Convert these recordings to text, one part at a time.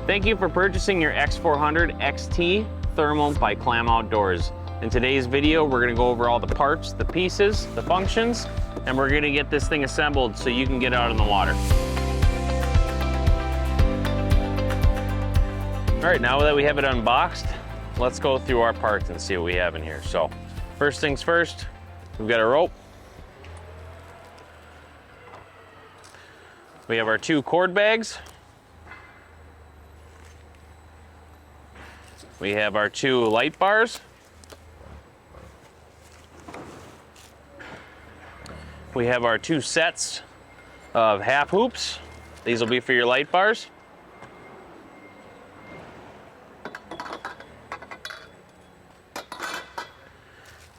Thank you for purchasing your X400 XT Thermal by Clam Outdoors. In today's video, we're gonna go over all the parts, the pieces, the functions, and we're gonna get this thing assembled so you can get out in the water. All right, now that we have it unboxed, let's go through our parts and see what we have in here. So, first things first, we've got a rope. We have our 2 cord bags. We have our 2 light bars. We have our 2 sets of half hoops. These will be for your light bars.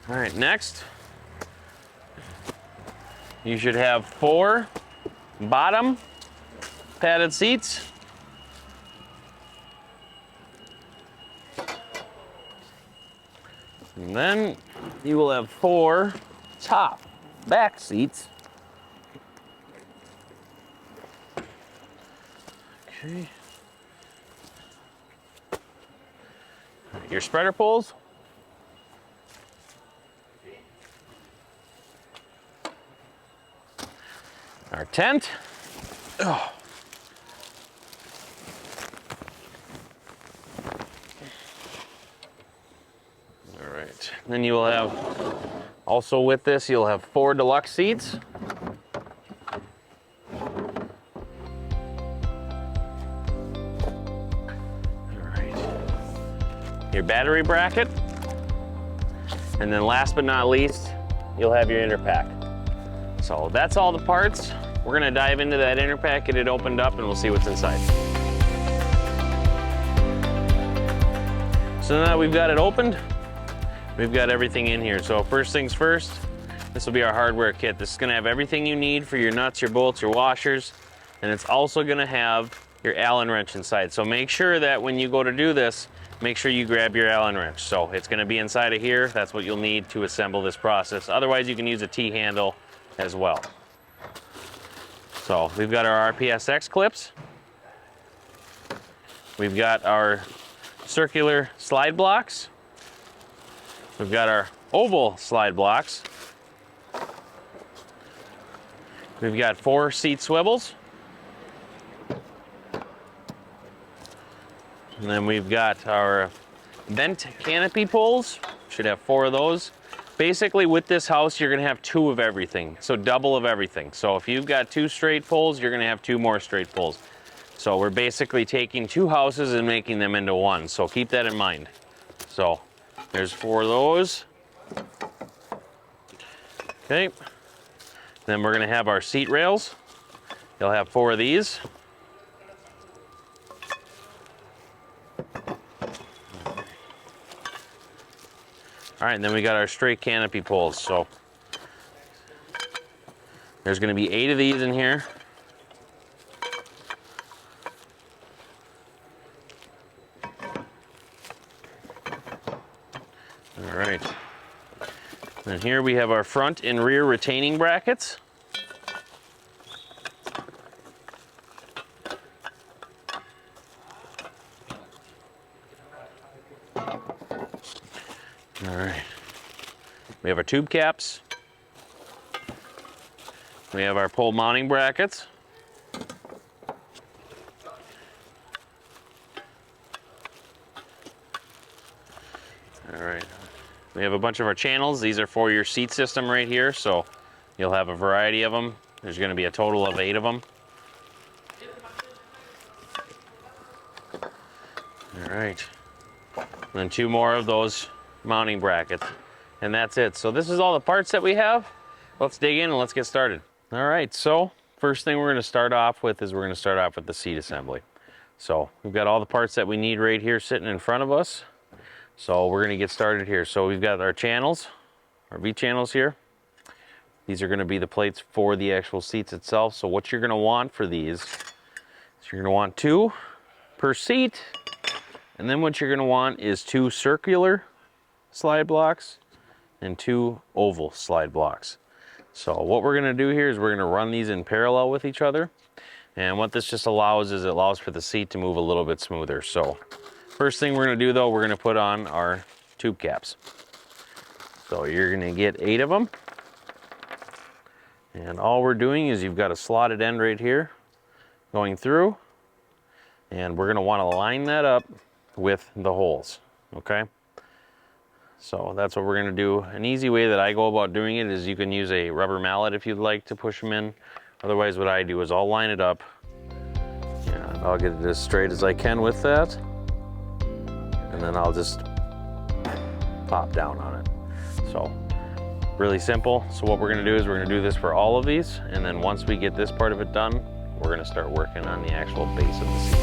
All right, next, you should have 4 bottom padded seats. And then you will have 4 top back seats. Okay. Your spreader poles. Our tent. Oh. All right. Then you will have, also with this, you'll have 4 deluxe seats. All right. Your battery bracket. And then last but not least, you'll have your inner pack. So that's all the parts. We're gonna dive into that inner pack, get it opened up, and we'll see what's inside. So now that we've got it opened, we've got everything in here. So first things first, this will be our hardware kit. This is gonna have everything you need for your nuts, your bolts, your washers, and it's also gonna have your Allen wrench inside. So make sure that when you go to do this, make sure you grab your Allen wrench. So it's gonna be inside of here. That's what you'll need to assemble this process. Otherwise, you can use a T-handle as well. So we've got our RPSX clips. We've got our circular slide blocks. We've got our oval slide blocks. We've got 4 seat swivels. And then we've got our vent canopy poles. Should have 4 of those. Basically with this house, you're gonna have 2 of everything, so double of everything. So if you've got 2 straight poles, you're gonna have 2 more straight poles. So we're basically taking 2 houses and making them into 1, so keep that in mind. So there's 4 of those. Okay, then we're gonna have our seat rails. You'll have 4 of these. All right, and then we got our straight canopy poles. So there's gonna be 8 of these in here. All right. And here we have our front and rear retaining brackets. All right, we have our tube caps. We have our pole mounting brackets. All right, we have a bunch of our channels. These are for your seat system right here, so you'll have a variety of them. There's gonna be a total of 8 of them. All right, and then 2 more of those mounting brackets, and that's it. So this is all the parts that we have. Let's dig in and let's get started. All right, so first thing we're going to start off with is the seat assembly. So we've got all the parts that we need right here sitting in front of us. So we're going to get started here. So we've got our channels, our V channels here. These are going to be the plates for the actual seats itself. So what you're going to want for these is you're going to want 2 per seat, and then what you're going to want is 2 circular slide blocks and 2 oval slide blocks. So what we're going to do here is we're going to run these in parallel with each other, And what this just allows is it allows for the seat to move a little bit smoother. So first thing we're gonna do though, we're gonna put on our tube caps. So you're gonna get 8 of them. And all we're doing is you've got a slotted end right here going through. And we're gonna wanna line that up with the holes, okay? So that's what we're gonna do. An easy way that I go about doing it is you can use a rubber mallet if you'd like to push them in. Otherwise, what I do is I'll line it up and I'll get it as straight as I can with that. And then I'll just pop down on it. So really simple. So what we're gonna do is we're gonna do this for all of these. And then once we get this part of it done, we're gonna start working on the actual base of the seat.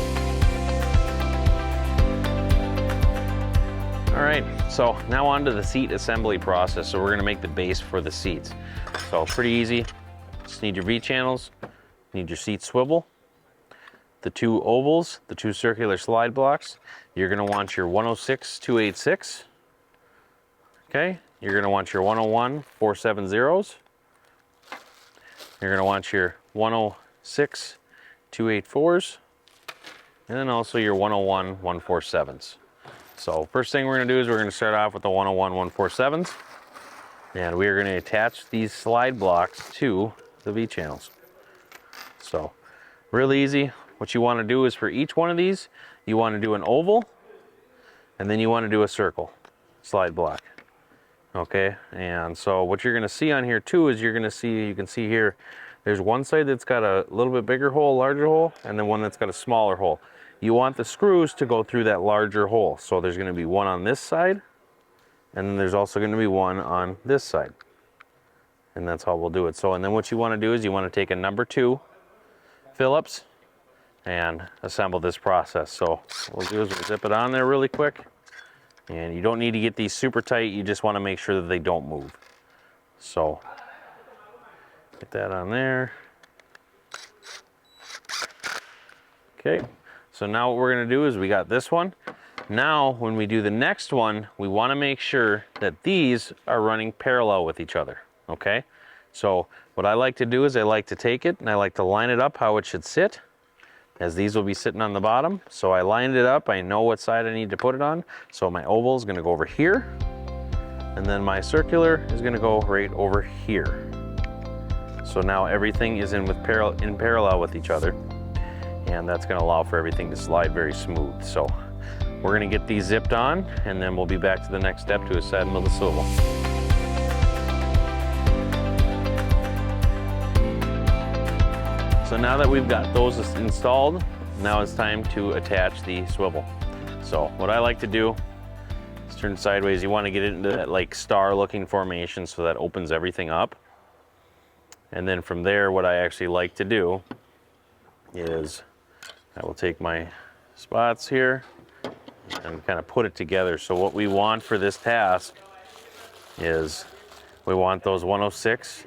All right, so now on to the seat assembly process. So we're gonna make the base for the seats. So pretty easy. Just need your V channels, need your seat swivel, the 2 ovals, the 2 circular slide blocks. You're gonna want your 106 286. Okay, you're gonna want your 101 470s. You're gonna want your 106 284s, and then also your 101 147s. So first thing we're gonna do is we're gonna start off with the 101 147s, and we are gonna attach these slide blocks to the V channels. So really easy. What you wanna do is for each one of these, you wanna do an oval, and then you wanna do a circle slide block. Okay, and so what you're gonna see on here too is you can see here, there's one side that's got a little bit bigger hole, larger hole, and then one that's got a smaller hole. You want the screws to go through that larger hole. So there's gonna be one on this side, and then there's also gonna be one on this side. And that's how we'll do it. So, and then what you wanna do is you wanna take a number 2 Phillips and assemble this process. So what we'll do is we'll zip it on there really quick. And you don't need to get these super tight, you just wanna make sure that they don't move. So, get that on there. Okay, so now what we're gonna do is we got this one. Now, when we do the next one, we wanna make sure that these are running parallel with each other, okay? So, what I like to do is I like to take it and I like to line it up how it should sit, as these will be sitting on the bottom. So I lined it up, I know what side I need to put it on. So my oval is gonna go over here, and then my circular is gonna go right over here. So now everything is in parallel with each other, and that's gonna allow for everything to slide very smooth. So we're gonna get these zipped on, and then we'll be back to the next step to assemble the swivel. So now that we've got those installed, now it's time to attach the swivel. So what I like to do is turn sideways. You want to get it into that like star looking formation so that opens everything up. And then from there, what I actually like to do is I will take my spots here and kind of put it together. So what we want for this task is we want those 106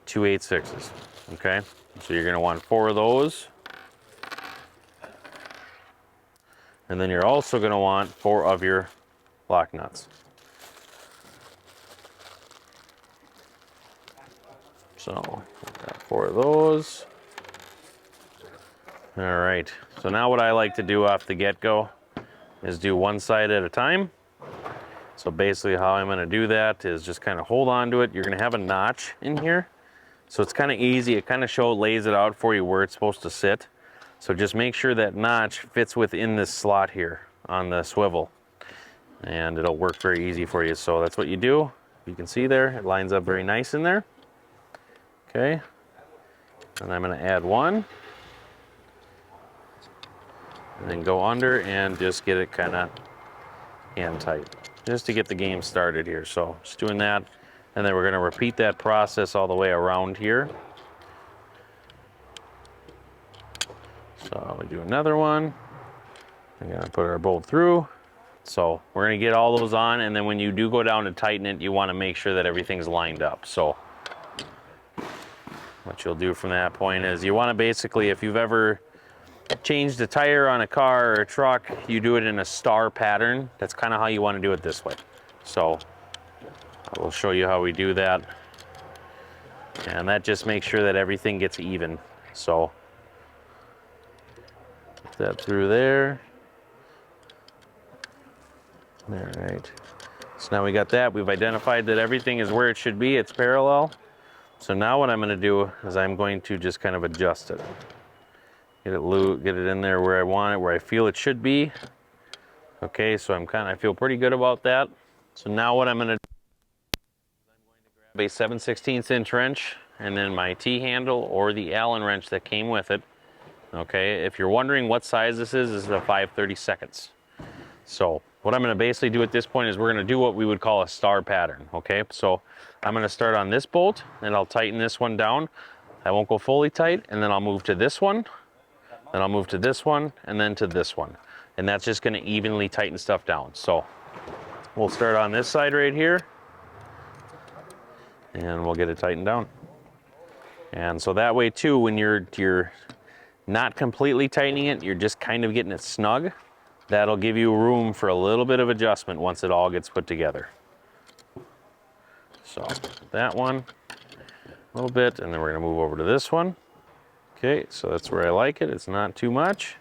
286s, okay? So you're gonna want 4 of those. And then you're also gonna want 4 of your lock nuts. So we've got 4 of those. All right, so now what I like to do off the get-go is do one side at a time. So basically how I'm gonna do that is just kind of hold on to it. You're gonna have a notch in here. So it's kind of easy, it kind of lays it out for you where it's supposed to sit. So just make sure that notch fits within this slot here on the swivel, and it'll work very easy for you. So that's what you do. You can see there, it lines up very nice in there. Okay, and I'm gonna add one, and then go under and just get it kind of hand tight, just to get the game started here. So just doing that. And then we're gonna repeat that process all the way around here. So we do another one. We're gonna put our bolt through. So we're gonna get all those on, and then when you do go down to tighten it, you wanna make sure that everything's lined up. So what you'll do from that point is you wanna basically, if you've ever changed a tire on a car or a truck, you do it in a star pattern. That's kind of how you wanna do it this way. So I will show you how we do that. And that just makes sure that everything gets even. So that through there. All right. So now we got that. We've identified that everything is where it should be. It's parallel. So now what I'm going to do is I'm going to just kind of adjust it. Get it in there where I want it, where I feel it should be. Okay, so I feel pretty good about that. So now what I'm going to do is I'm going to grab a 7/16 inch wrench and then my T-handle or the Allen wrench that came with it. Okay, if you're wondering what size this is a 5/32. So what I'm going to basically do at this point is we're going to do what we would call a star pattern. Okay, so I'm going to start on this bolt and I'll tighten this one down. I won't go fully tight, and then I'll move to this one, then I'll move to this one, and then to this one. And that's just going to evenly tighten stuff down. So we'll start on this side right here and we'll get it tightened down. And so that way too, when you're not completely tightening it, you're just kind of getting it snug. That'll give you room for a little bit of adjustment once it all gets put together. So that one, a little bit, and then we're gonna move over to this one. Okay, so that's where I like it. It's not too much.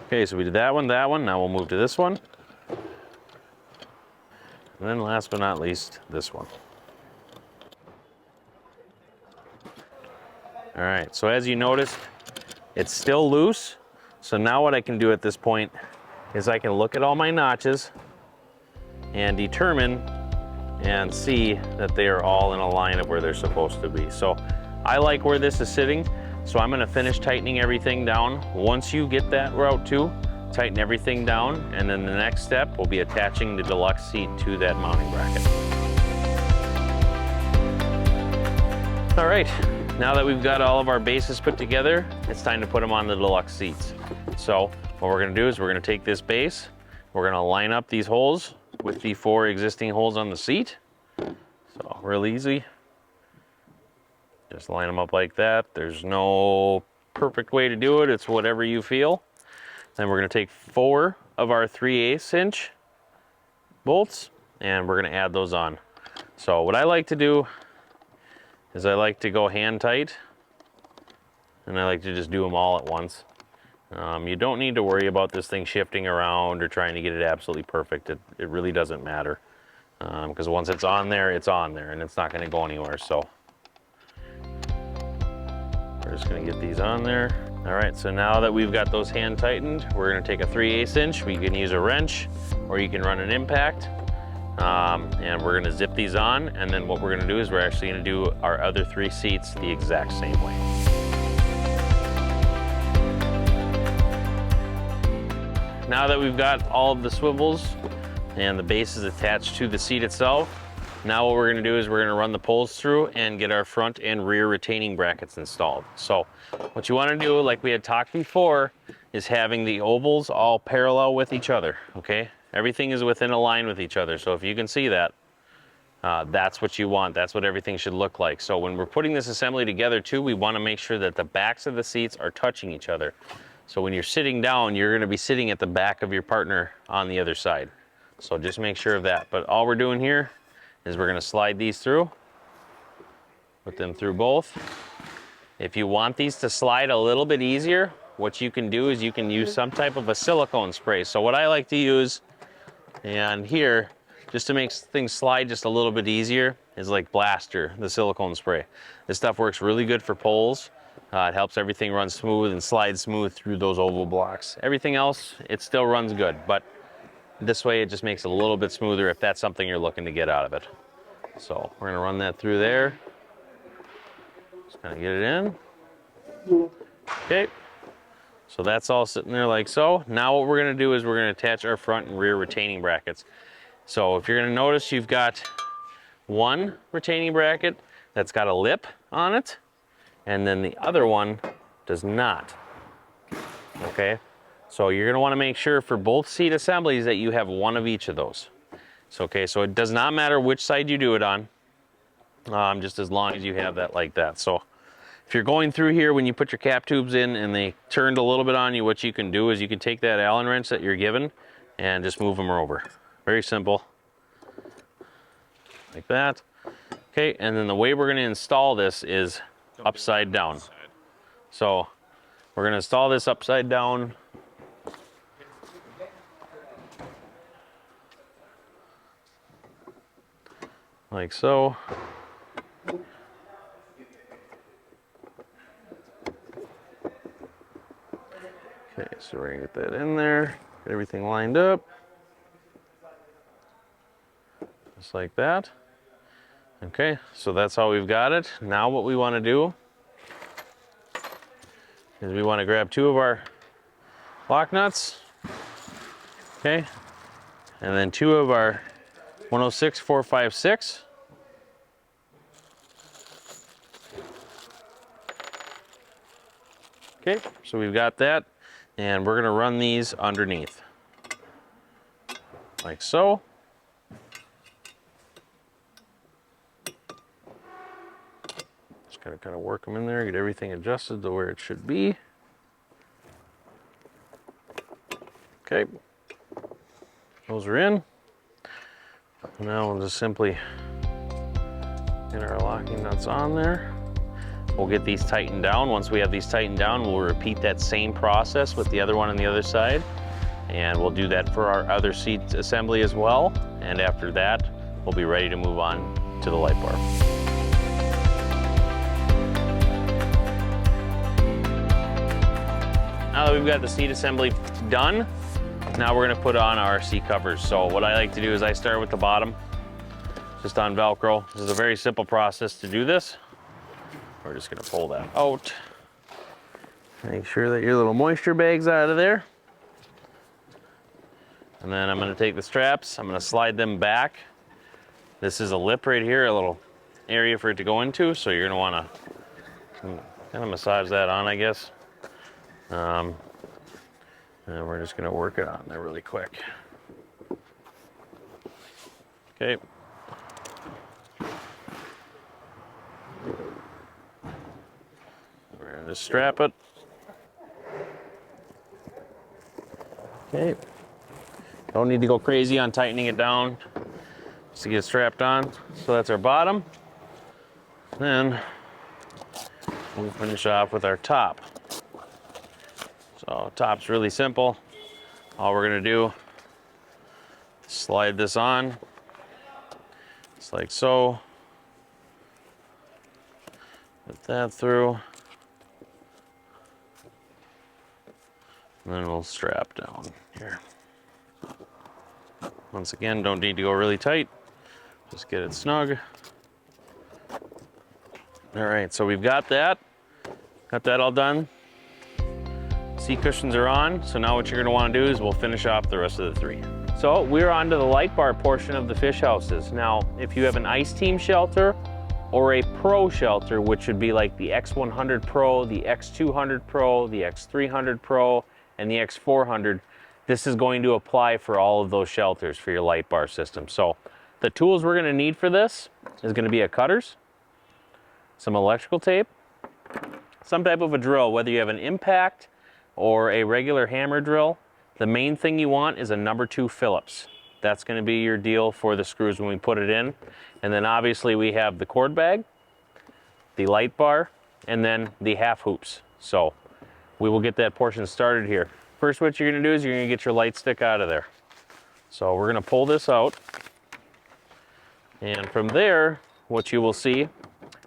Okay, so we did that one. Now we'll move to this one. And then last but not least, this one. All right, so as you noticed, it's still loose. So now what I can do at this point is I can look at all my notches and determine and see that they are all in a line of where they're supposed to be. So I like where this is sitting, so I'm gonna finish tightening everything down. Once you get that route too, tighten everything down, and then the next step will be attaching the deluxe seat to that mounting bracket. All right, now that we've got all of our bases put together, it's time to put them on the deluxe seats. So what we're gonna do is we're gonna take this base, we're gonna line up these holes with the 4 existing holes on the seat. So real easy. Just line them up like that. There's no perfect way to do it. It's whatever you feel. Then we're gonna take 4 of our 3/8 inch bolts and we're gonna add those on. So what I like to do is I like to go hand tight, and I like to just do them all at once. You don't need to worry about this thing shifting around or trying to get it absolutely perfect. It really doesn't matter, because once it's on there, and it's not gonna go anywhere. So we're just gonna get these on there. All right, so now that we've got those hand tightened, we're gonna take a 3/8 inch. We can use a wrench or you can run an impact. And we're gonna zip these on, and then what we're gonna do is we're actually gonna do our other 3 seats the exact same way. Now that we've got all of the swivels and the bases attached to the seat itself, now what we're gonna do is we're gonna run the poles through and get our front and rear retaining brackets installed. So what you wanna do, like we had talked before, is having the ovals all parallel with each other, okay? Everything is within a line with each other. So if you can see that, that's what you want. That's what everything should look like. So when we're putting this assembly together too, we wanna make sure that the backs of the seats are touching each other. So when you're sitting down, you're gonna be sitting at the back of your partner on the other side. So just make sure of that. But all we're doing here is we're gonna slide these through, put them through both. If you want these to slide a little bit easier, what you can do is you can use some type of a silicone spray. So what I like to use, and here, just to make things slide just a little bit easier, is like Blaster, the silicone spray. This stuff works really good for poles. It helps everything run smooth and slide smooth through those oval blocks. Everything else, it still runs good, but this way it just makes it a little bit smoother if that's something you're looking to get out of it. So we're gonna run that through there. Just kind of get it in. Okay. So that's all sitting there like so. Now what we're gonna do is we're gonna attach our front and rear retaining brackets. So if you're gonna notice, you've got one retaining bracket that's got a lip on it, and then the other one does not, okay? So you're gonna wanna make sure for both seat assemblies that you have one of each of those. So, okay, so it does not matter which side you do it on, just as long as you have that like that. So if you're going through here, when you put your cap tubes in and they turned a little bit on you, what you can do is you can take that Allen wrench that you're given and just move them over. Very simple, like that. Okay, and then the way we're gonna install this is upside down. So we're gonna install this upside down like so. Okay, so we're gonna get that in there, get everything lined up. Just like that. Okay, so that's how we've got it. Now what we want to do is we want to grab 2 of our lock nuts, okay, and then 2 of our 106 456. Okay, so we've got that, and we're gonna run these underneath, like so. Just gotta kind of work them in there, get everything adjusted to where it should be. Okay, those are in. Now we'll just simply get our locking nuts on there. We'll get these tightened down. Once we have these tightened down, we'll repeat that same process with the other one on the other side. And we'll do that for our other seat assembly as well. And after that, we'll be ready to move on to the light bar. Now that we've got the seat assembly done, now we're gonna put on our seat covers. So what I like to do is I start with the bottom, just on Velcro. This is a very simple process to do this. We're just gonna pull that out. Make sure that your little moisture bag's out of there. And then I'm gonna take the straps, I'm gonna slide them back. This is a lip right here, a little area for it to go into, so you're gonna wanna kind of massage that on, I guess. And we're just gonna work it on there really quick. Okay. We're gonna just strap it. Okay. Don't need to go crazy on tightening it down just to get it strapped on. So that's our bottom. Then we'll finish off with our top. So top's really simple. All we're gonna do, slide this on, just like so. Put that through. And then we'll strap down here. Once again, don't need to go really tight. Just get it snug. All right, so we've got that. Got that all done. Seat cushions are on, so now what you're gonna wanna do is we'll finish off the rest of the 3. So we're on to the light bar portion of the fish houses. Now, if you have an Ice Team shelter or a Pro shelter, which would be like the X100 Pro, the X200 Pro, the X300 Pro, and the X400, this is going to apply for all of those shelters for your light bar system. So the tools we're gonna need for this is gonna be a cutters, some electrical tape, some type of a drill, whether you have an impact or a regular hammer drill. The main thing you want is a number 2 Phillips. That's gonna be your deal for the screws when we put it in. And then obviously we have the cord bag, the light bar, and then the half hoops. So we will get that portion started here. First, what you're gonna do is you're gonna get your light stick out of there. So we're gonna pull this out. And from there, what you will see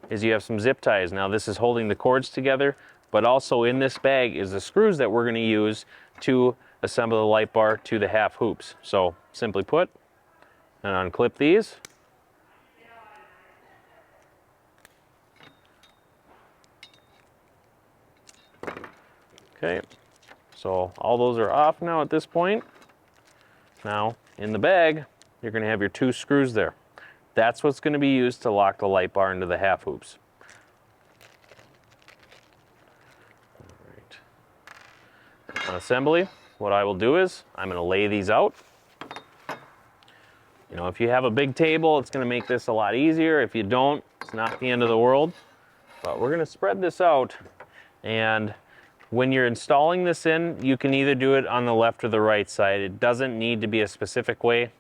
is you have some zip ties. Now this is holding the cords together, but also in this bag is the screws that we're gonna use to assemble the light bar to the half hoops. So simply put, and unclip these. Okay, so all those are off now at this point. Now in the bag, you're gonna have your 2 screws there. That's what's gonna be used to lock the light bar into the half hoops. On assembly, what I will do is I'm gonna lay these out. You know, if you have a big table, it's gonna make this a lot easier. If you don't, it's not the end of the world. But we're gonna spread this out, and when you're installing this in, you can either do it on the left or the right side. It doesn't need to be a specific way.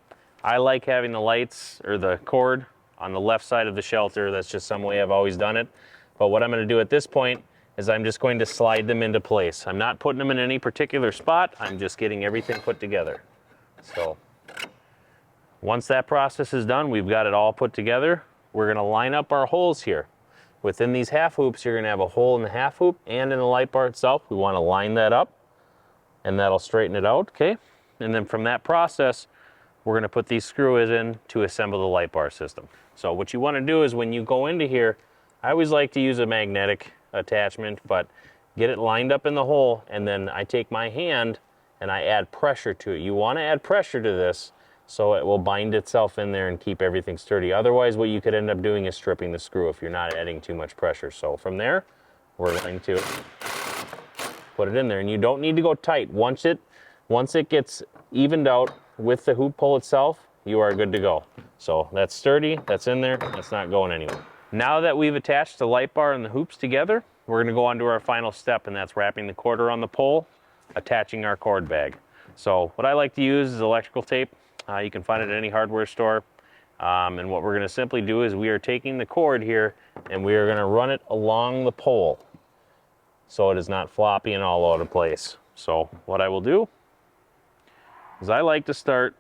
I like having the lights or the cord on the left side of the shelter. That's just some way I've always done it. But what I'm gonna do at this point is I'm just going to slide them into place. I'm not putting them in any particular spot. I'm just getting everything put together. So Once that process is done, we've got it all put together. We're gonna line up our holes here. Within these half hoops, you're gonna have a hole in the half hoop and in the light bar itself. We wanna line that up and that'll straighten it out, okay? And then from that process, we're gonna put these screws in to assemble the light bar system. So what you wanna do is when you go into here, I always like to use a magnetic attachment, but get it lined up in the hole, and then I take my hand and I add pressure to it. You wanna add pressure to this so it will bind itself in there and keep everything sturdy. Otherwise, what you could end up doing is stripping the screw if you're not adding too much pressure. So from there, we're going to put it in there, and you don't need to go tight. Once it gets evened out with the hoop pull itself, you are good to go. So that's sturdy, that's in there, that's not going anywhere. Now that we've attached the light bar and the hoops together, we're gonna go on to our final step, and that's wrapping the cord around the pole, attaching our cord bag. So what I like to use is electrical tape. You can find it at any hardware store. And what we're gonna simply do is we are taking the cord here and we are gonna run it along the pole so it is not floppy and all over the place. So what I will do is I like to start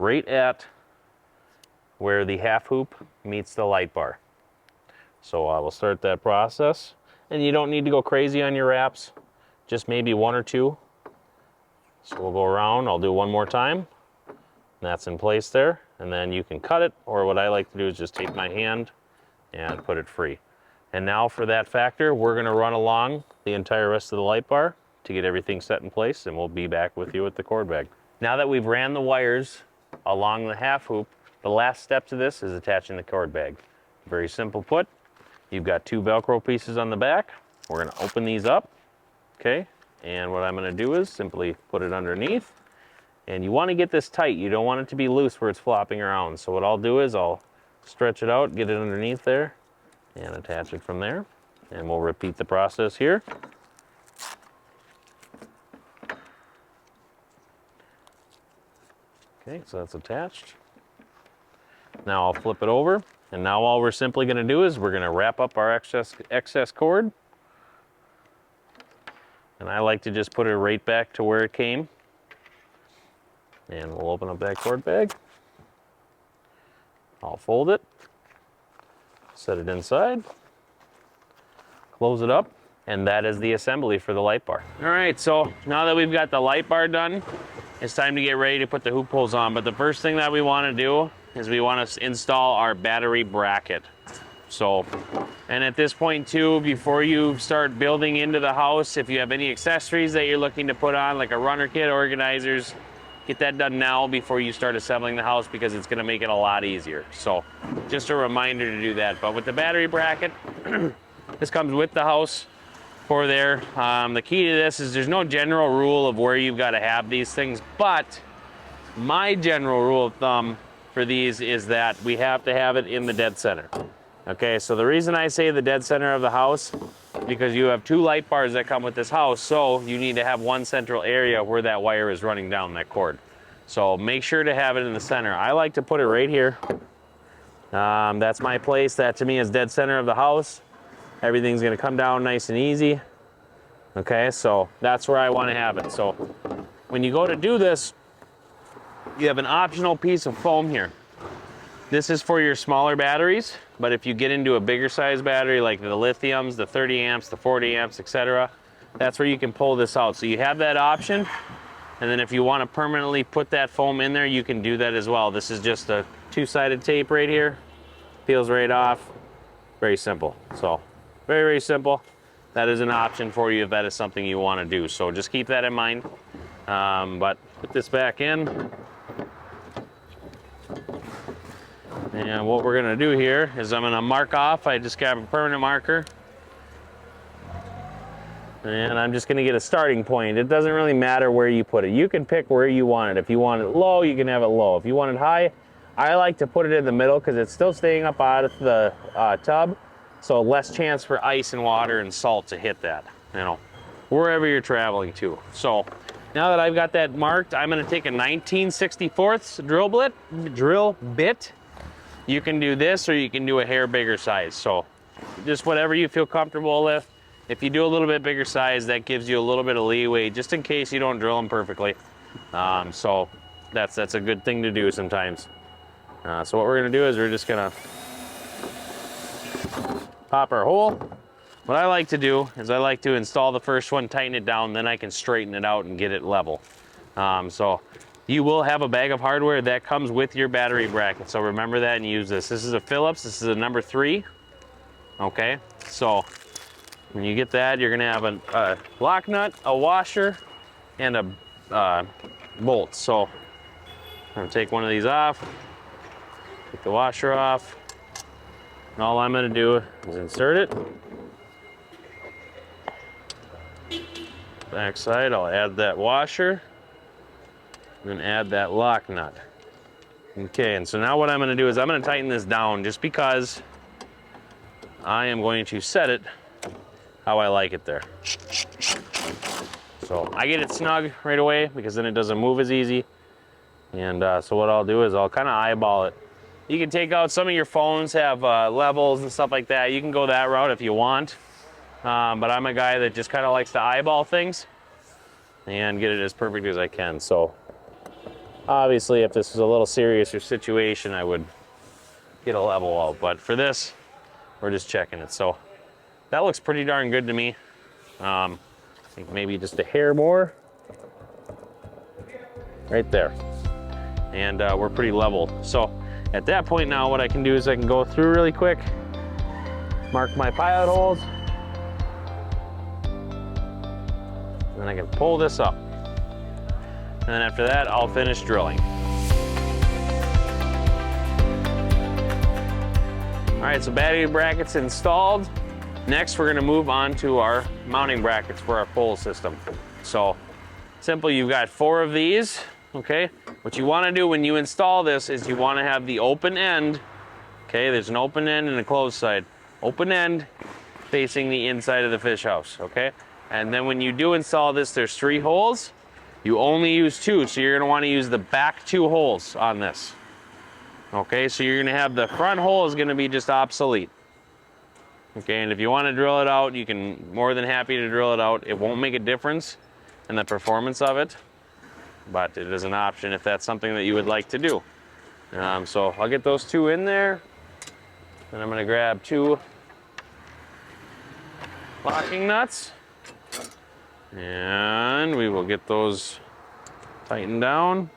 right at where the half hoop meets the light bar. So I will start that process, and you don't need to go crazy on your wraps, just maybe one or two. So we'll go around, I'll do one more time. That's in place there, and then you can cut it, or what I like to do is just take my hand and put it free. And now for that factor, we're gonna run along the entire rest of the light bar to get everything set in place, and we'll be back with you with the cord bag. Now that we've ran the wires along the half hoop, the last step to this is attaching the cord bag. Very simple put. You've got two Velcro pieces on the back. We're gonna open these up, okay? And what I'm gonna do is simply put it underneath. And you wanna get this tight. You don't want it to be loose where it's flopping around. So what I'll do is I'll stretch it out, get it underneath there, and attach it from there. And we'll repeat the process here. Okay, so that's attached. Now I'll flip it over. And now all we're simply gonna do is we're gonna wrap up our excess cord. And I like to just put it right back to where it came. And we'll open up that cord bag. I'll fold it, set it inside, close it up, and that is the assembly for the light bar. All right, so now that we've got the light bar done, it's time to get ready to put the hoop pulls on. But the first thing that we wanna do is we wanna install our battery bracket. So, and at this point too, before you start building into the house, if you have any accessories that you're looking to put on, like a runner kit, organizers, get that done now before you start assembling the house, because it's gonna make it a lot easier. So, just a reminder to do that. But with the battery bracket, this comes with the house for there. The key to this is there's no general rule of where you've gotta have these things, but my general rule of thumb for these is that we have to have it in the dead center. Okay, so the reason I say the dead center of the house, because you have two light bars that come with this house, so you need to have one central area where that wire is running down that cord. So make sure to have it in the center. I like to put it right here. That's my place. That to me is dead center of the house. Everything's gonna come down nice and easy. Okay, so that's where I wanna have it. So when you go to do this, you have an optional piece of foam here. This is for your smaller batteries, but if you get into a bigger size battery like the lithiums, the 30 amps, the 40 amps, etc., that's where you can pull this out. So you have that option, and then if you want to permanently put that foam in there, you can do that as well. This is just a two-sided tape right here. Peels right off. Very simple. So very, very simple. That is an option for you if that is something you want to do. So just keep that in mind. But put this back in. And what we're gonna do here is I'm gonna mark off. I just got a permanent marker. And I'm just gonna get a starting point. It doesn't really matter where you put it. You can pick where you want it. If you want it low, you can have it low. If you want it high, I like to put it in the middle because it's still staying up out of the tub. So less chance for ice and water and salt to hit that, you know, wherever you're traveling to. So now that I've got that marked, I'm gonna take a 19/64 drill bit. You can do this, or you can do a hair bigger size. So just whatever you feel comfortable with. If you do a little bit bigger size, that gives you a little bit of leeway just in case you don't drill them perfectly. So that's a good thing to do sometimes. So what we're gonna do is we're just gonna pop our hole. What I like to do is I like to install the first one, tighten it down, then I can straighten it out and get it level. So you will have a bag of hardware that comes with your battery bracket. So remember that and use this. This is a Phillips, this is a number 3. Okay, so when you get that, you're gonna have a lock nut, a washer, and a bolt. So I'm gonna take one of these off, take the washer off, and all I'm gonna do is insert it. Back side, I'll add that washer, and then add that lock nut. Okay, and so now what I'm gonna do is I'm gonna tighten this down just because I am going to set it how I like it there. So I get it snug right away because then it doesn't move as easy. And so what I'll do is I'll kind of eyeball it. You can take out, some of your phones have levels and stuff like that. You can go that route if you want. But I'm a guy that just kind of likes to eyeball things and get it as perfect as I can. So obviously if this was a little seriouser situation, I would get a level out. But for this, we're just checking it. So that looks pretty darn good to me. I think maybe just a hair more. Right there. And we're pretty level. So at that point now, what I can do is I can go through really quick, mark my pilot holes, and then I can pull this up. And then after that, I'll finish drilling. All right, so battery brackets installed. Next, we're gonna move on to our mounting brackets for our pole system. So simple, you've got 4 of these, okay? What you wanna do when you install this is you wanna have the open end, okay? There's an open end and a closed side. Open end facing the inside of the fish house, okay? And then when you do install this, there's 3 holes. You only use 2, so you're gonna wanna use the back 2 holes on this. Okay, so you're gonna have the front hole is gonna be just obsolete. Okay, and if you wanna drill it out, you can, more than happy to drill it out. It won't make a difference in the performance of it, but it is an option if that's something that you would like to do. So I'll get those 2 in there, and I'm gonna grab 2 locking nuts, and we will get those tightened down.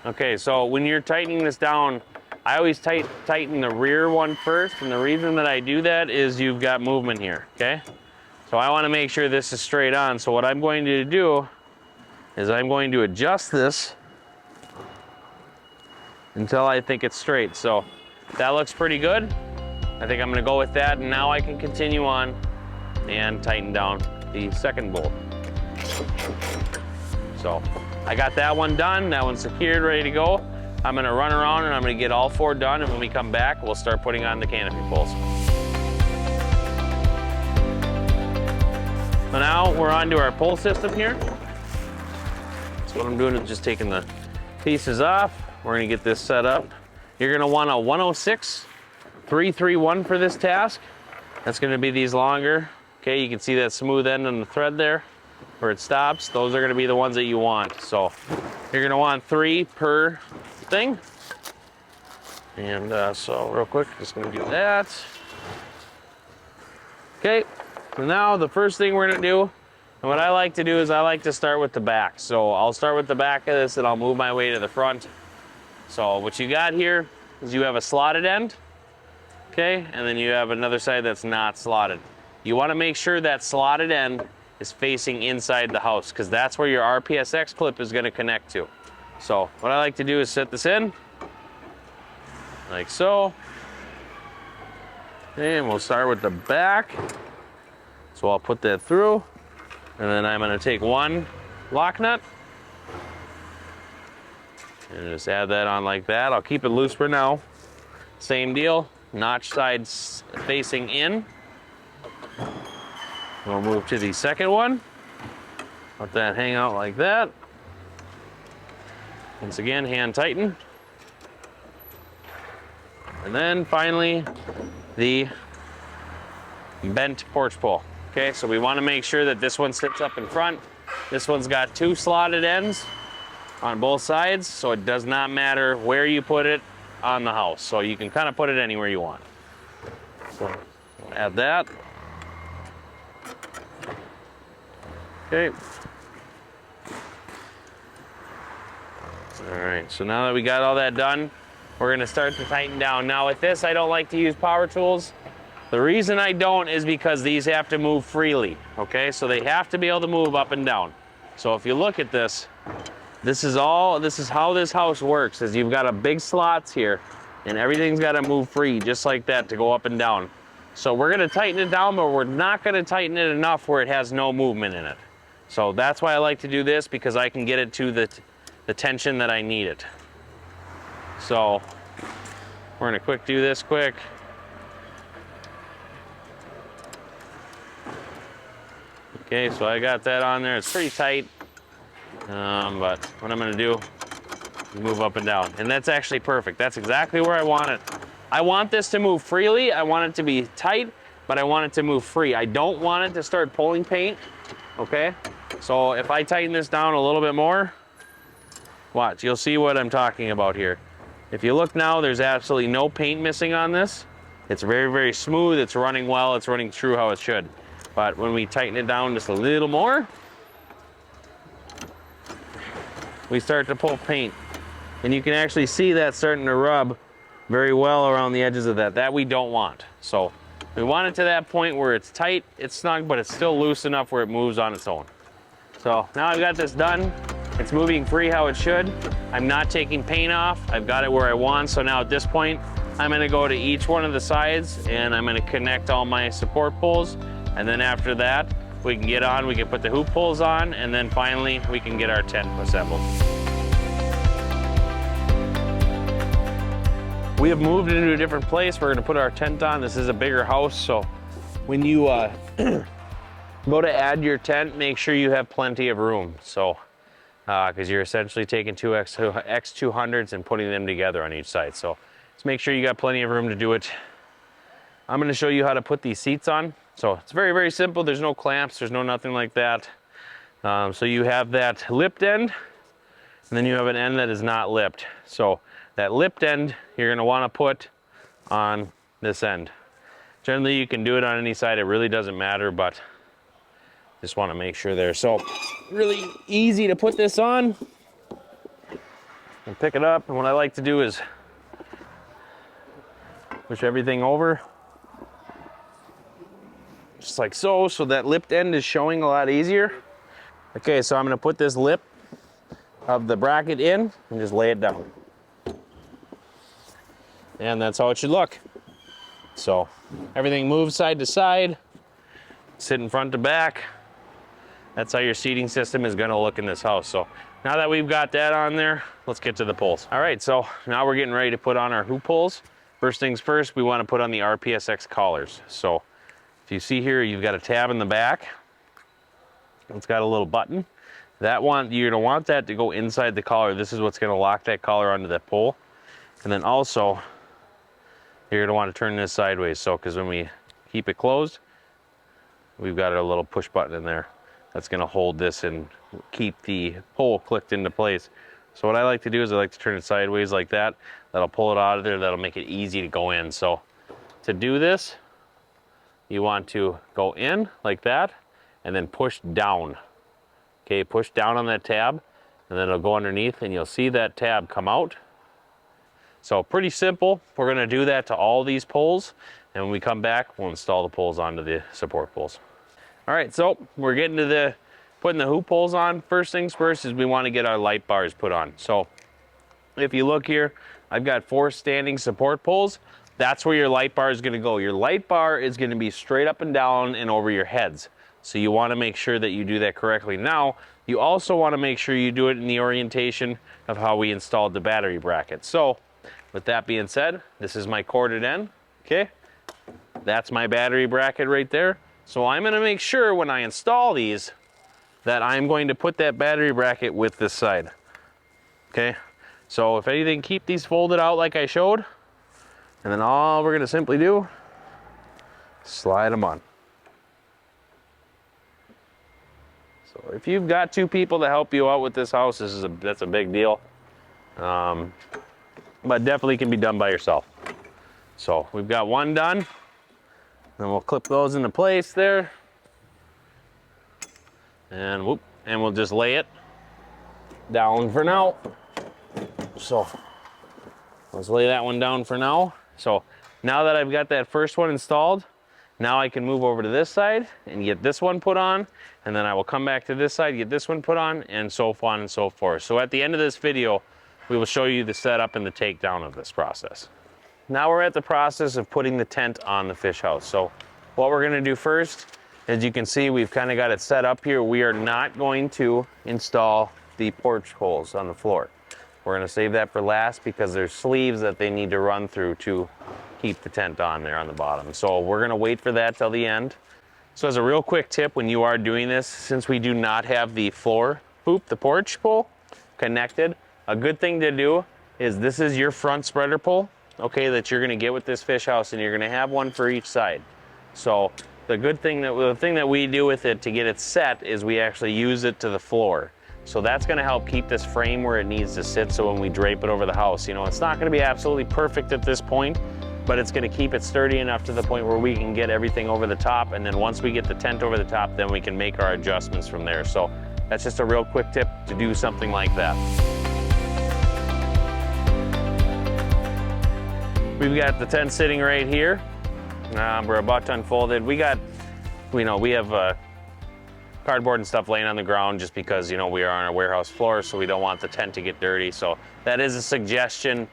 Okay, so when you're tightening this down, I always tighten the rear one first, and the reason that I do that is you've got movement here, okay? So I wanna make sure this is straight on, so what I'm going to do is I'm going to adjust this until I think it's straight. So that looks pretty good. I think I'm gonna go with that, and now I can continue on and tighten down the second bolt. So I got that one done, that one's secured, ready to go. I'm gonna run around and I'm gonna get all 4 done, and when we come back, we'll start putting on the canopy poles. So now we're on to our pole system here. So what I'm doing is just taking the pieces off. We're gonna get this set up. You're gonna want a 106-331 for this task. That's gonna be these longer. Okay, you can see that smooth end on the thread there where it stops. Those are gonna be the ones that you want. So you're gonna want 3 per thing. And so real quick, just gonna do that. Okay, so now the first thing we're gonna do, and what I like to do is I like to start with the back. So I'll start with the back of this and I'll move my way to the front. So what you got here is you have a slotted end, okay? And then you have another side that's not slotted. You wanna make sure that slotted end is facing inside the house, because that's where your RPSX clip is gonna connect to. So what I like to do is set this in, like so. And we'll start with the back. So I'll put that through, and then I'm gonna take 1 lock nut and just add that on like that. I'll keep it loose for now. Same deal, notch sides facing in. We'll move to the second one. Let that hang out like that. Once again, hand tighten. And then finally, the bent porch pole. Okay, so we want to make sure that this one sits up in front. This one's got 2 slotted ends on both sides, so it does not matter where you put it on the house. So you can kind of put it anywhere you want. So add that. Okay. All right, so now that we got all that done, we're gonna start to tighten down. Now with this, I don't like to use power tools. The reason I don't is because these have to move freely, okay? So they have to be able to move up and down. So if you look at this, this is how this house works, is you've got a big slots here, and everything's gotta move free, just like that, to go up and down. So we're gonna tighten it down, but we're not gonna tighten it enough where it has no movement in it. So that's why I like to do this, because I can get it to the tension that I need it. So we're gonna do this quick. Okay, so I got that on there. It's pretty tight, but what I'm gonna do is move up and down. And that's actually perfect. That's exactly where I want it. I want this to move freely. I want it to be tight, but I want it to move free. I don't want it to start pulling paint, okay? So if I tighten this down a little bit more, watch, you'll see what I'm talking about here. If you look now, there's absolutely no paint missing on this. It's very, very smooth. It's running well. It's running true how it should. But when we tighten it down just a little more, we start to pull paint. And you can actually see that starting to rub very well around the edges of that. That we don't want. So we want it to that point where it's tight, it's snug, but it's still loose enough where it moves on its own. So now I've got this done. It's moving free how it should. I'm not taking paint off. I've got it where I want. So now at this point, I'm gonna go to each one of the sides and I'm gonna connect all my support poles. And then after that, we can get on, we can put the hoop poles on, and then finally we can get our tent assembled. We have moved into a different place. We're gonna put our tent on. This is a bigger house, so when you go to add your tent, make sure you have plenty of room. So, because you're essentially taking 2 X200s and putting them together on each side. So just make sure you got plenty of room to do it. I'm gonna show you how to put these seats on. So it's very, very simple. There's no clamps, there's no nothing like that. So you have that lipped end, and then you have an end that is not lipped. So that lipped end, you're gonna wanna put on this end. Generally, you can do it on any side. It really doesn't matter, but just wanna make sure there. So really easy to put this on and pick it up. And what I like to do is push everything over. Just like so, so that lipped end is showing a lot easier. Okay, so I'm gonna put this lip of the bracket in and just lay it down. And that's how it should look. So everything moves side to side, sit in front to back. That's how your seating system is gonna look in this house. So now that we've got that on there, let's get to the poles. All right, so now we're getting ready to put on our hoop poles. First things first, we wanna put on the RPSX collars. So if you see here, you've got a tab in the back. It's got a little button. You're gonna want that to go inside the collar. This is what's gonna lock that collar onto that pole. And then also, you're gonna wanna turn this sideways. So, because when we keep it closed, we've got a little push button in there that's gonna hold this and keep the pole clicked into place. So what I like to do is I like to turn it sideways like that. That'll pull it out of there. That'll make it easy to go in. So to do this, you want to go in like that and then push down. Okay, push down on that tab and then it'll go underneath and you'll see that tab come out. So pretty simple. We're gonna do that to all these poles, and when we come back, we'll install the poles onto the support poles. All right, so we're getting to putting the hoop poles on. First things first is we wanna get our light bars put on. So if you look here, I've got 4 standing support poles. That's where your light bar is gonna go. Your light bar is gonna be straight up and down and over your heads. So you wanna make sure that you do that correctly. Now, you also wanna make sure you do it in the orientation of how we installed the battery bracket. So, with that being said, this is my corded end, okay? That's my battery bracket right there. So I'm gonna make sure when I install these that I'm going to put that battery bracket with this side, okay? So if anything, keep these folded out like I showed, and then all we're gonna simply do, slide them on. So if you've got 2 people to help you out with this house, that's a big deal. But definitely can be done by yourself. So we've got 1 done. Then we'll clip those into place there. And whoop, and we'll just lay it down for now. So let's lay that one down for now. So now that I've got that first one installed, now I can move over to this side and get this one put on, and then I will come back to this side, get this one put on, and so on and so forth. So at the end of this video, we will show you the setup and the takedown of this process. Now we're at the process of putting the tent on the fish house. So what we're gonna do first, as you can see, we've kind of got it set up here. We are not going to install the porch holes on the floor. We're gonna save that for last because there's sleeves that they need to run through to keep the tent on there on the bottom. So we're gonna wait for that till the end. So as a real quick tip, when you are doing this, since we do not have the floor hoop, the porch pole connected, a good thing to do is this is your front spreader pole, okay, that you're gonna get with this fish house, and you're gonna have one for each side. So the thing that we do with it to get it set is we actually use it to the floor. So that's gonna help keep this frame where it needs to sit, so when we drape it over the house, you know, it's not gonna be absolutely perfect at this point, but it's gonna keep it sturdy enough to the point where we can get everything over the top, and then once we get the tent over the top, then we can make our adjustments from there. So that's just a real quick tip to do something like that. We've got the tent sitting right here. We're about to unfold it. We have cardboard and stuff laying on the ground just because, you know, we are on a warehouse floor, so we don't want the tent to get dirty. So that is a suggestion,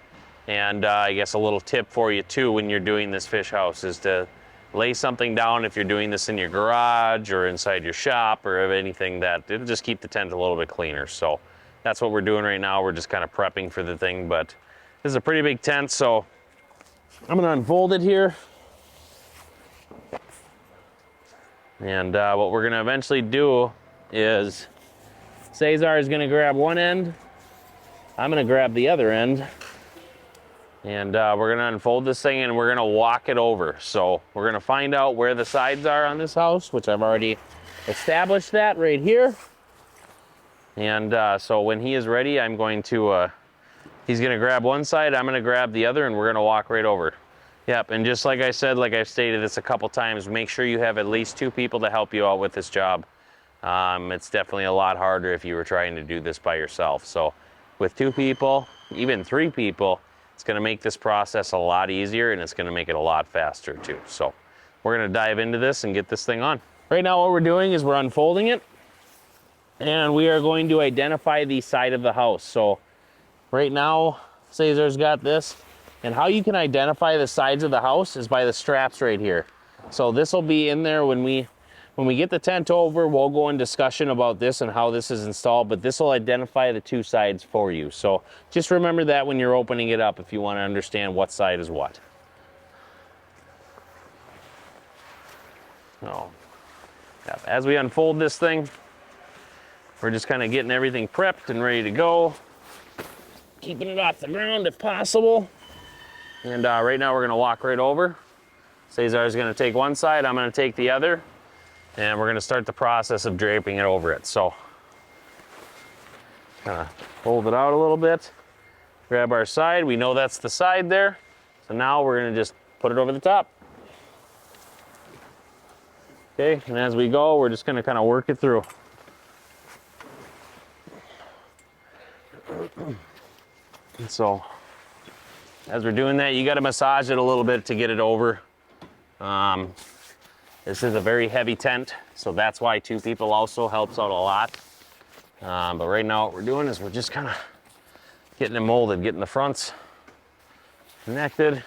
and I guess a little tip for you too when you're doing this fish house is to lay something down if you're doing this in your garage or inside your shop or anything, that it'll just keep the tent a little bit cleaner. So that's what we're doing right now. We're just kind of prepping for the thing, but this is a pretty big tent, so I'm gonna unfold it here. And what we're gonna eventually do is Cesar is gonna grab one end, I'm gonna grab the other end, and we're gonna unfold this thing and we're gonna walk it over. So we're gonna find out where the sides are on this house, which I've already established that right here. And so when he is ready, I'm going to, he's gonna grab one side, I'm gonna grab the other, and we're gonna walk right over. Yep, and just like I said, like I've stated this a couple times, make sure you have at least 2 people to help you out with this job. It's definitely a lot harder if you were trying to do this by yourself. So with 2 people, even 3 people, it's gonna make this process a lot easier, and it's gonna make it a lot faster too. So we're gonna dive into this and get this thing on. Right now what we're doing is we're unfolding it, and we are going to identify the side of the house. So right now, Cesar's got this. And how you can identify the sides of the house is by the straps right here. So this will be in there when we get the tent over. We'll go in discussion about this and how this is installed, but this will identify the 2 sides for you. So just remember that when you're opening it up if you want to understand what side is what. So, as we unfold this thing, we're just kind of getting everything prepped and ready to go. Keeping it off the ground if possible. And right now we're gonna walk right over. Cesar's gonna take one side, I'm gonna take the other, and we're gonna start the process of draping it over it. So, kind of fold it out a little bit, grab our side, we know that's the side there. So now we're gonna just put it over the top. Okay, and as we go, we're just gonna kind of work it through. And so, as we're doing that, you got to massage it a little bit to get it over. This is a very heavy tent, so that's why 2 people also helps out a lot. But right now what we're doing is we're just kind of getting it molded, getting the fronts connected.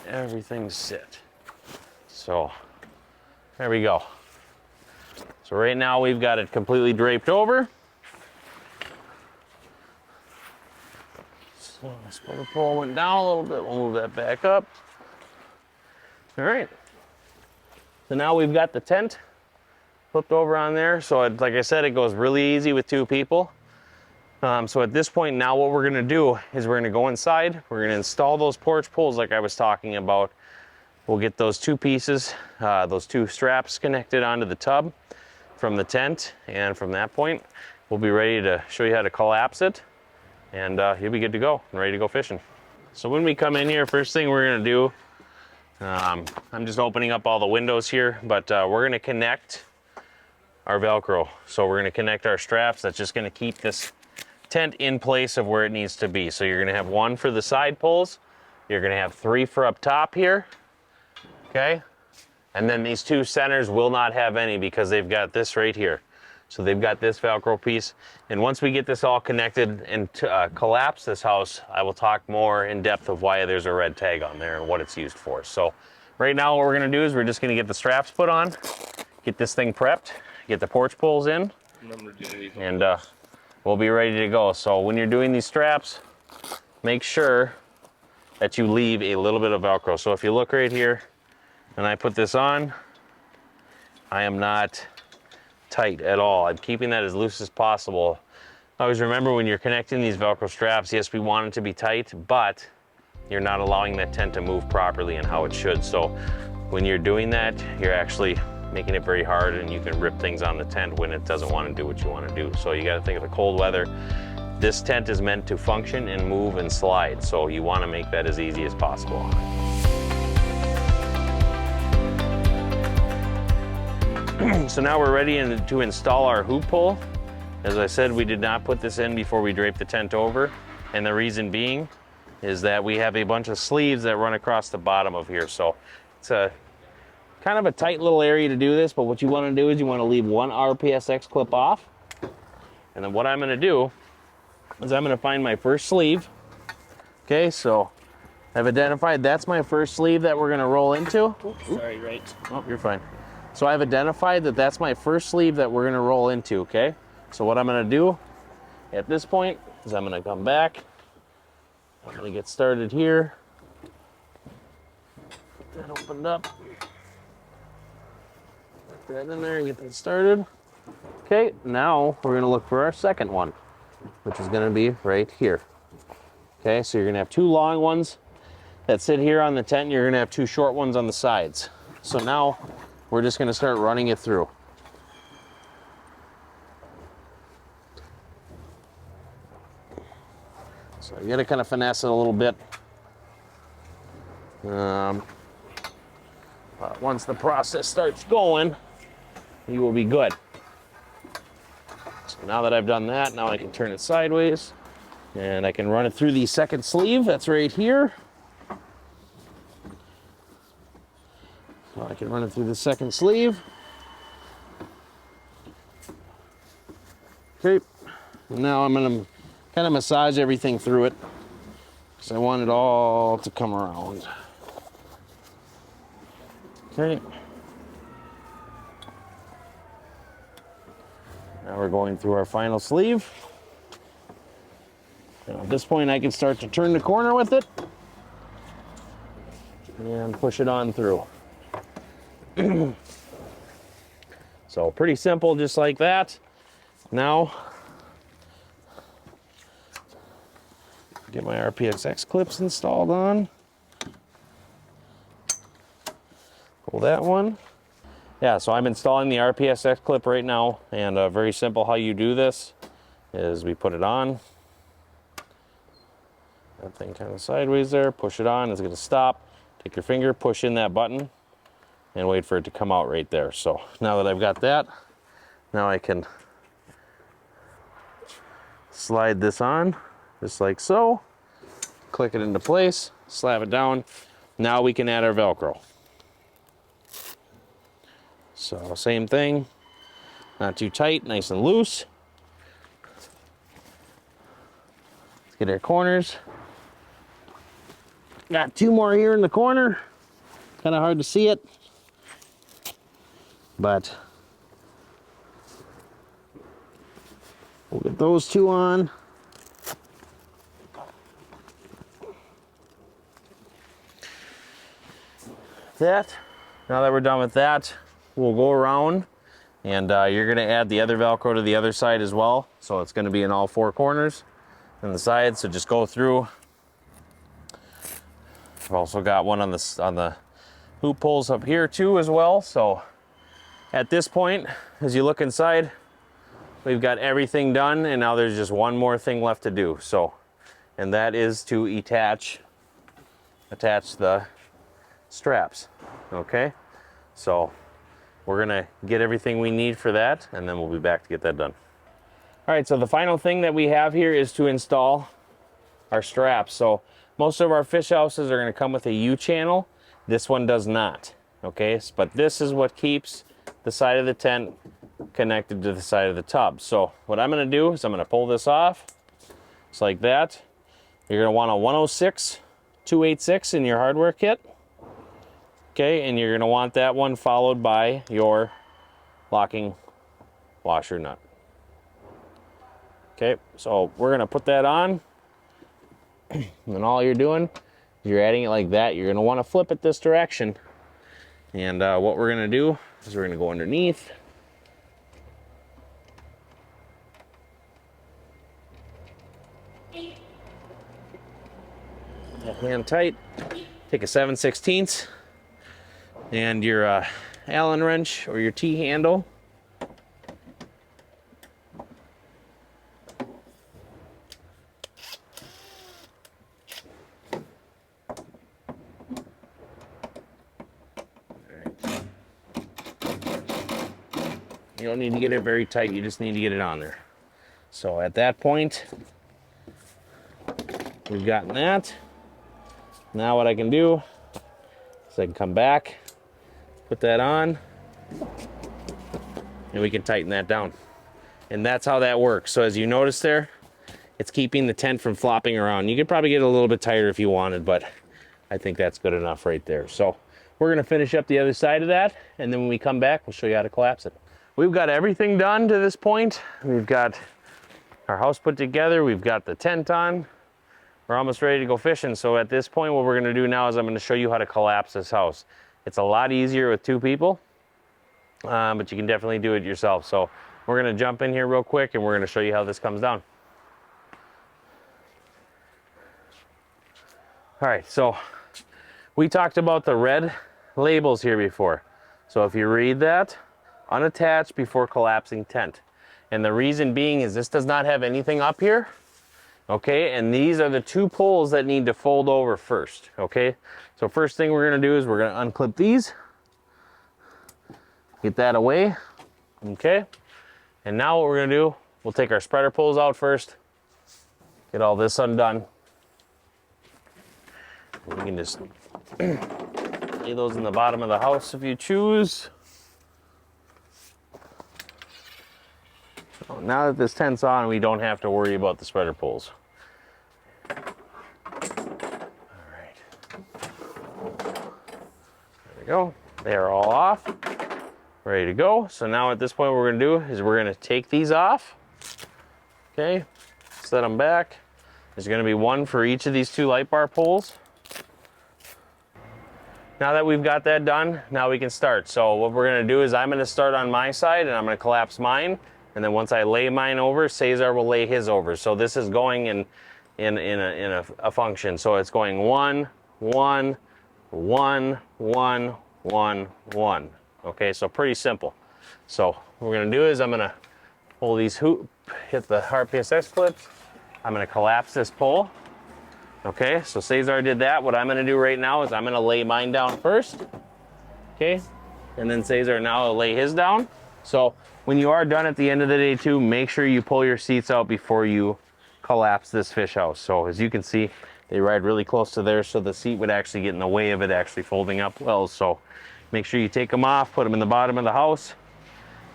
Everything's set. So there we go. So right now we've got it completely draped over. So this spotter pole went down a little bit, we'll move that back up. All right, so now we've got the tent flipped over on there. So like I said, it goes really easy with 2 people. So at this point now what we're gonna do is we're gonna go inside, we're gonna install those porch poles like I was talking about. we'll get those two pieces, those two straps connected onto the tub from the tent, and from that point, we'll be ready to show you how to collapse it, and you'll be good to go and ready to go fishing. So when we come in here, first thing we're gonna do, I'm just opening up all the windows here, but we're gonna connect our Velcro. So we're gonna connect our straps. That's just gonna keep this tent in place of where it needs to be. So you're gonna have one for the side pulls, you're gonna have three for up top here, okay? And then these two centers will not have any because they've got this right here. So they've got this Velcro piece. And once we get this all connected and collapse this house, I will talk more in depth of why there's a red tag on there and what it's used for. So right now what we're gonna do is we're just gonna get the straps put on, get this thing prepped, get the porch poles in, and we'll be ready to go. So when you're doing these straps, make sure that you leave a little bit of Velcro. So if you look right here, and I put this on, I am not tight at all. I'm keeping that as loose as possible. Always remember when you're connecting these Velcro straps, yes, we want it to be tight, but you're not allowing that tent to move properly and how it should. So when you're doing that, you're actually making it very hard, and you can rip things on the tent when it doesn't want to do what you want to do. So you got to think of the cold weather. This tent is meant to function and move and slide, so you want to make that as easy as possible. So now we're ready to install our hoop pole. As I said, we did not put this in before we draped the tent over, and the reason being is that we have a bunch of sleeves that run across the bottom of here. So it's a kind of a tight little area to do this, but what you want to do is you want to leave one RPSX clip off, and then what I'm going to do is I'm going to find my first sleeve. Okay, so I've identified that's my first sleeve that we're going to roll into. Oops, sorry, right. Oh, you're fine. So I've identified that that's my first sleeve that we're gonna roll into, okay? So what I'm gonna do at this point is I'm gonna come back. I'm gonna get started here. Get that opened up. Put that in there and get that started. Okay, now we're gonna look for our second one, which is gonna be right here. Okay, so you're gonna have two long ones that sit here on the tent, and you're gonna have two short ones on the sides. So now, we're just gonna start running it through. So you gotta kind of finesse it a little bit. But once the process starts going, you will be good. So now that I've done that, now I can turn it sideways, and I can run it through the second sleeve that's right here. So I can run it through the second sleeve. Okay, now I'm gonna kind of massage everything through it because I want it all to come around. Okay. Now we're going through our final sleeve. And at this point I can start to turn the corner with it and push it on through. So pretty simple, just like that. Now, get my RPSX clips installed on. Pull that one. Yeah, so I'm installing the RPSX clip right now, and very simple how you do this is we put it on. That thing kind of sideways there, push it on, it's gonna stop. Take your finger, push in that button, and wait for it to come out right there. So now that I've got that, now I can slide this on just like so, click it into place, slap it down. Now we can add our Velcro. So same thing, not too tight, nice and loose. Let's get our corners. Got two more here in the corner. Kind of hard to see it, but we'll get those two on. Now that we're done with that, we'll go around, and you're gonna add the other Velcro to the other side as well. So it's gonna be in all four corners and the sides, so just go through. I've also got one on the hoop pulls up here too as well. So at this point, as you look inside, we've got everything done, and now there's just one more thing left to do. So, and that is to attach the straps, okay? So we're gonna get everything we need for that, and then we'll be back to get that done. All right, so the final thing that we have here is to install our straps. So most of our fish houses are gonna come with a U-channel. This one does not, okay? But this is what keeps the side of the tent connected to the side of the tub. So what I'm gonna do is I'm gonna pull this off, just like that. You're gonna want a 106 286 in your hardware kit. Okay, and you're gonna want that one followed by your locking washer nut. Okay, so we're gonna put that on, and all you're doing is you're adding it like that. You're gonna wanna flip it this direction. And what we're gonna do is we're gonna go underneath. That hand tight, take a 7/16 and your Allen wrench or your T-handle. You don't need to get it very tight, you just need to get it on there. So at that point, we've gotten that. Now what I can do is I can come back, put that on, and we can tighten that down. And that's how that works. So as you notice there, it's keeping the tent from flopping around. You could probably get a little bit tighter if you wanted, but I think that's good enough right there. So we're gonna finish up the other side of that, and then when we come back, we'll show you how to collapse it. We've got everything done to this point. We've got our house put together, we've got the tent on. We're almost ready to go fishing. So at this point, what we're gonna do now is I'm gonna show you how to collapse this house. It's a lot easier with two people, but you can definitely do it yourself. So we're gonna jump in here real quick and we're gonna show you how this comes down. All right, so we talked about the red labels here before. So if you read that, unattached before collapsing tent. And the reason being is this does not have anything up here. Okay, and these are the two poles that need to fold over first, okay? So first thing we're gonna do is we're gonna unclip these, get that away, okay? And now what we're gonna do, we'll take our spreader poles out first, get all this undone. We can just lay those in the bottom of the house if you choose. So now that this tent's on, we don't have to worry about the spreader poles. Go. They are all off, ready to go. So now at this point what we're gonna do is we're gonna take these off, okay, set them back. There's gonna be one for each of these two light bar poles. Now that we've got that done, now we can start. So what we're gonna do is I'm gonna start on my side and I'm gonna collapse mine, and then once I lay mine over, Cesar will lay his over. So this is going in a function. So it's going 1, 1, 1, 1, 1, 1. Okay, so pretty simple. So what we're gonna do is I'm gonna pull these hit the RPSX clips. I'm gonna collapse this pole. Okay, so Cesar did that. What I'm gonna do right now is I'm gonna lay mine down first. Okay, and then Cesar now will lay his down. So when you are done at the end of the day too, make sure you pull your seats out before you collapse this fish house. So as you can see, they ride really close to there, so the seat would actually get in the way of it actually folding up well. So make sure you take them off, put them in the bottom of the house,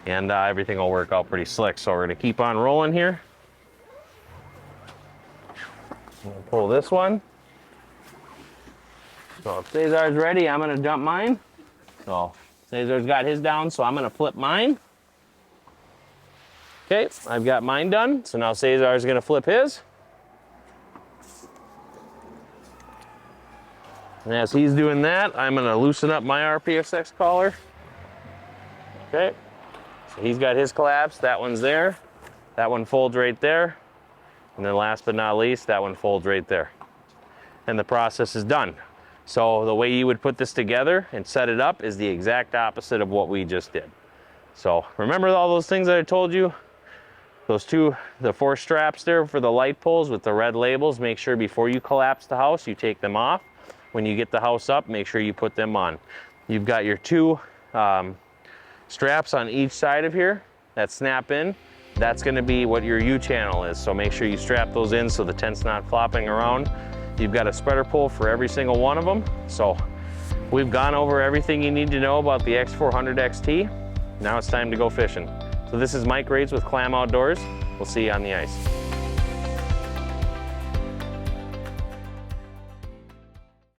and everything will work out pretty slick. So we're gonna keep on rolling here. I'm gonna pull this one. So if Cesar's ready, I'm gonna dump mine. So Cesar's got his down, so I'm gonna flip mine. Okay, I've got mine done. So now Cesar's gonna flip his. And as he's doing that, I'm gonna loosen up my RPSX collar. Okay, so he's got his collapse, that one's there. That one folds right there. And then last but not least, that one folds right there. And the process is done. So the way you would put this together and set it up is the exact opposite of what we just did. So remember all those things that I told you? The 4 straps there for the light poles with the red labels, make sure before you collapse the house, you take them off. When you get the house up, make sure you put them on. You've got your 2 straps on each side of here that snap in. That's gonna be what your U channel is. So make sure you strap those in so the tent's not flopping around. You've got a spreader pole for every single one of them. So we've gone over everything you need to know about the X400 XT. Now it's time to go fishing. So this is Mike Raetz with Clam Outdoors. We'll see you on the ice.